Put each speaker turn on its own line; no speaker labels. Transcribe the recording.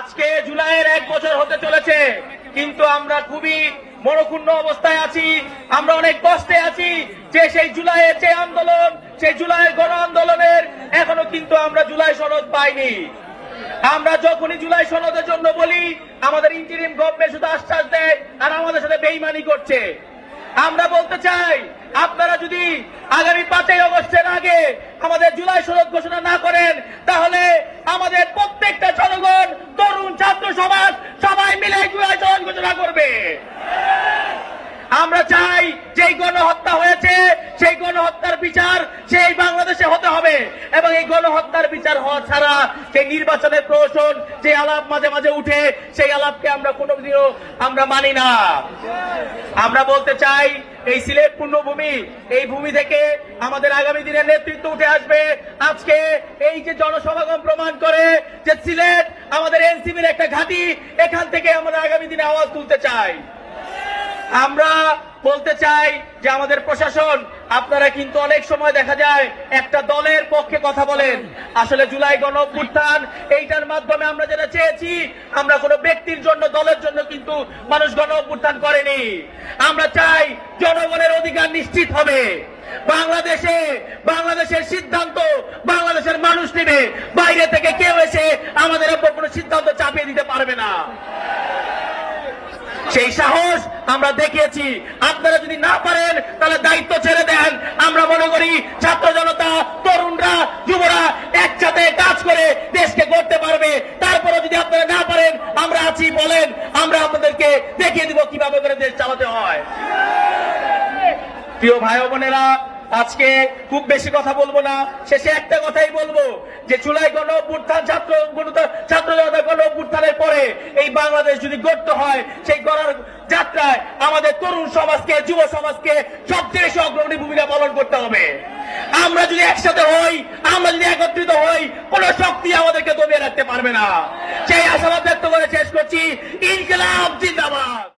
আজকে জুলাইয়ের 1 বছর হতে চলেছে, কিন্তু আমরা খুবই মনক্ষুণ্ণ অবস্থায় আছি। আমরা অনেক কষ্টে আছি যে সেই জুলাইয়ের যে আন্দোলন, সেই জুলাইয়ের গণ আন্দোলনের এখনো কিন্তু আমরা জুলাই সনদ পাইনি। আমরা যখনই জুলাই সনদের জন্য বলি, আমাদের ইন্টারিম গভর্নমেন্ট শুধু আশ্বাস দেয় আর আমাদের সাথে বেইমানি করছে। আমরা বলতে চাই, আপনারা যদি আগামী 5ই আগস্টের আগে আমাদের জুলাই সনদ ঘোষণা না করেন, তাহলে আমাদের প্রত্যেকটা জনগণ, তরুণ, ছাত্র সমাজ সবাই মিলে জুলাই সনদ ঘোষণা করবে। আমরা চাই যেই গণহত্যা হয়েছে সেই গণহত্যার বিচার সেই বাংলাদেশে হতে হবে, এবং এই গণহত্যার বিচার হওয়া ছাড়া সেই নির্বাচনের প্রহসন যে আলাপ মাঝে মাঝে উঠে, সেই আলাপকে আমরা কোনোদিনও আমরা মানি না। আমরা বলতে চাই, এই সিলেট পূর্ণভূমি, এই ভূমি থেকে আমাদের আগামী দিনের নেতৃত্ব উঠে আসবে। আজকে এই যে জনসমাগম প্রমাণ করে যে সিলেট আমাদের এনসিপির একটা ঘাঁটি, এখান থেকে আমরা আগামী দিনে আওয়াজ তুলতে চাই। আমরা বলতে চাই যে আমাদের প্রশাসন, আপনারা কিন্তু অনেক সময় দেখা যায় একটা দলের পক্ষে কথা বলেন। আসলে জুলাই গণ অভ্যুত্থান, এইটার মাধ্যমে আমরা যেটা চেয়েছি, আমরা কোনো ব্যক্তির জন্য, দলের জন্য কিন্তু মানুষ গণ অভ্যুত্থান করেনি। আমরা চাই জনগণের অধিকার নিশ্চিত হবে। বাংলাদেশের সিদ্ধান্ত বাংলাদেশের মানুষ নেবে, বাইরে থেকে কেউ এসে আমাদের উপর কোনো সিদ্ধান্ত চাপিয়ে দিতে পারবে না। সেই সাহস আমরা দেখিয়েছি। আপনারা যদি না পারেন তাহলে দায়িত্ব ছেড়ে দেন। আমরা মনে করি ছাত্র জনতা, তরুণরা, যুবরা একসাথে কাজ করে দেশকে গড়তে পারবে। তারপরে যদি আপনারা না পারেন, আমরা আছি, বলেন, আমরা আপনাদেরকে দেখিয়ে দিব কিভাবে করে দেশ চালাতে হয়। প্রিয় ভাই বোনেরা, আজকে খুব বেশি কথা বলবো না, শেষে একটা কথাই বলবো যে জুলাই গণ অভ্যুত্থান, ছাত্র জনতা গণ অভ্যুত্থানের পরে এই বাংলাদেশ যদি গড়তে হয়, সেই গড়ার যাত্রায় আমাদের তরুণ সমাজকে, যুব সমাজকে সবচেয়ে বেশি অগ্রণী ভূমিকা পালন করতে হবে। আমরা যদি একসাথে হই, আমরা যদি একত্রিত হই, কোন শক্তি আমাদেরকে দমিয়ে রাখতে পারবে না। সেই আশাবাদ ব্যক্ত করে শেষ করছি। ইনকিলাব জিন্দাবাদ।